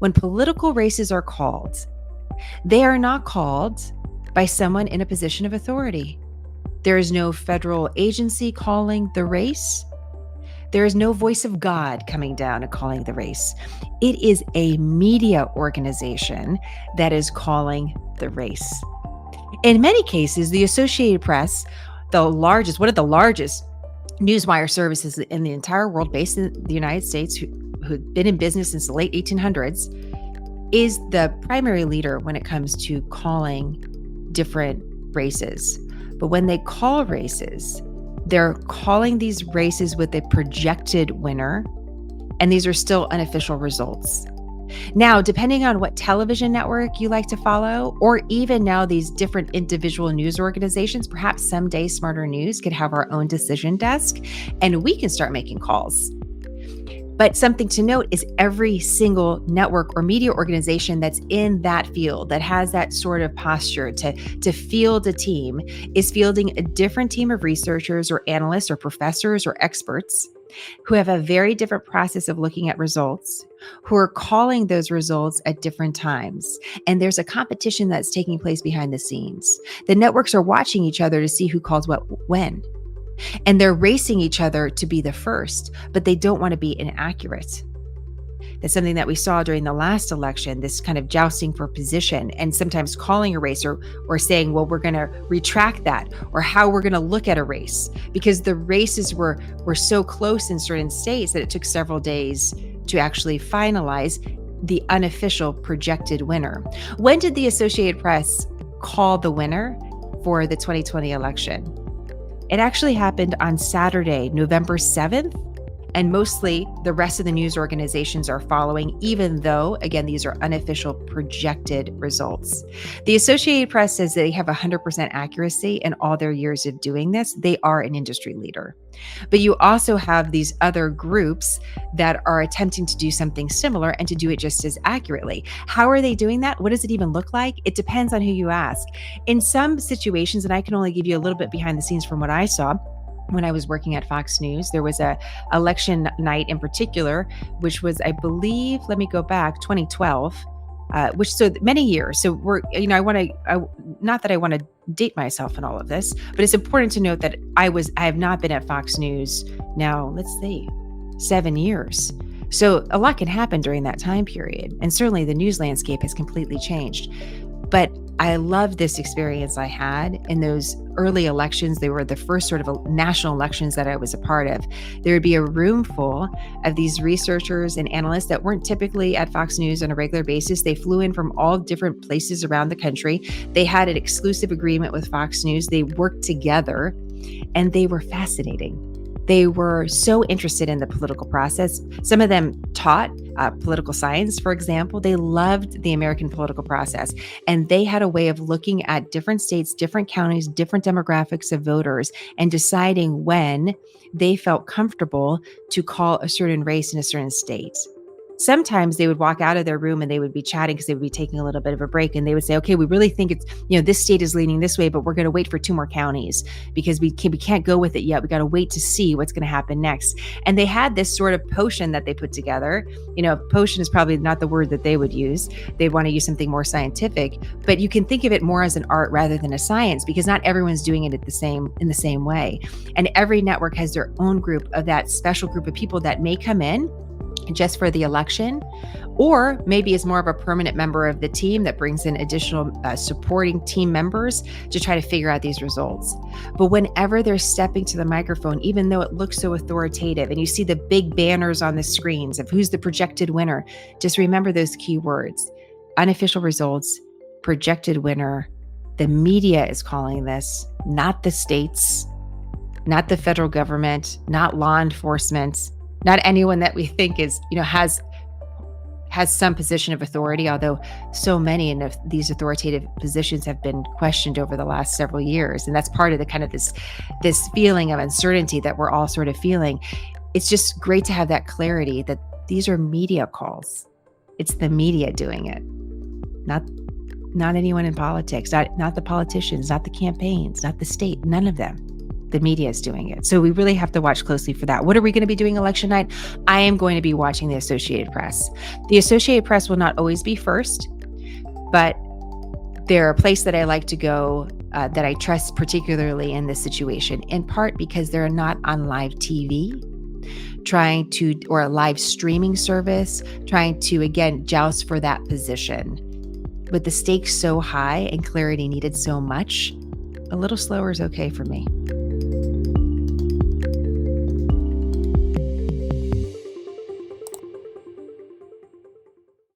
When political races are called, they are not called by someone in a position of authority. There is no federal agency calling the race. There is no voice of God coming down and calling the race. It is a media organization that is calling the race. In many cases, the Associated Press, one of the largest newswire services in the entire world, based in the United States, who've been in business since the late 1800s, is the primary leader when it comes to calling different races. But when they call races, they're calling these races with a projected winner, and these are still unofficial results. Now, depending on what television network you like to follow, or even now these different individual news organizations, perhaps someday SmartHER News could have our own decision desk and we can start making calls. But something to note is every single network or media organization that's in that field, that has that sort of posture to field a team, is fielding a different team of researchers or analysts or professors or experts who have a very different process of looking at results, who are calling those results at different times. And there's a competition that's taking place behind the scenes. The networks are watching each other to see who calls what when. And they're racing each other to be the first, but they don't want to be inaccurate. That's something that we saw during the last election, this kind of jousting for position, and sometimes calling a race or saying, well, we're going to retract that, or how we're going to look at a race, because the races were so close in certain states that it took several days to actually finalize the unofficial projected winner. When did the Associated Press call the winner for the 2020 election? It actually happened on Saturday, November 7th, and mostly the rest of the news organizations are following, even though, again, these are unofficial projected results. The Associated Press says they have 100% accuracy in all their years of doing this. They are an industry leader. But you also have these other groups that are attempting to do something similar and to do it just as accurately. How are they doing that? What does it even look like? It depends on who you ask. In some situations, and I can only give you a little bit behind the scenes from what I saw, when I was working at Fox News, there was a election night in particular, which was, I believe, let me go back, 2012, which so many years. So not that I want to date myself in all of this, but it's important to note that I have not been at Fox News now, let's see, 7 years. So a lot can happen during that time period. And certainly the news landscape has completely changed. But I love this experience I had in those early elections. They were the first sort of national elections that I was a part of. There would be a room full of these researchers and analysts that weren't typically at Fox News on a regular basis. They flew in from all different places around the country. They had an exclusive agreement with Fox News. They worked together, and they were fascinating. They were so interested in the political process. Some of them taught political science, for example. They loved the American political process. And they had a way of looking at different states, different counties, different demographics of voters, and deciding when they felt comfortable to call a certain race in a certain state. Sometimes they would walk out of their room and they would be chatting because they would be taking a little bit of a break, and they would say, okay, we really think it's, this state is leaning this way, but we're going to wait for 2 more counties because we can't go with it yet. We got to wait to see what's going to happen next. And they had this sort of potion that they put together. Potion is probably not the word that they would use. They'd want to use something more scientific, but you can think of it more as an art rather than a science, because not everyone's doing it in the same way. And every network has their own group of that special group of people that may come in just for the election, or maybe as more of a permanent member of the team that brings in additional supporting team members to try to figure out these results. But whenever they're stepping to the microphone, even though it looks so authoritative and you see the big banners on the screens of who's the projected winner, just remember those key words: unofficial results, projected winner. The media is calling this, not the states, not the federal government, not law enforcement, not anyone that we think is, has some position of authority, although so many of these authoritative positions have been questioned over the last several years. And that's part of the kind of this feeling of uncertainty that we're all sort of feeling. It's just great to have that clarity that these are media calls. It's the media doing it, not anyone in politics, not the politicians, not the campaigns, not the state, none of them. the media is doing it. So we really have to watch closely for that. What are we going to be doing election night? I am going to be watching the Associated Press. The Associated Press will not always be first, but they're a place that I like to go, that I trust particularly in this situation, in part because they're not on live TV or a live streaming service, trying to, again, joust for that position. With the stakes so high and clarity needed so much, a little slower is okay for me.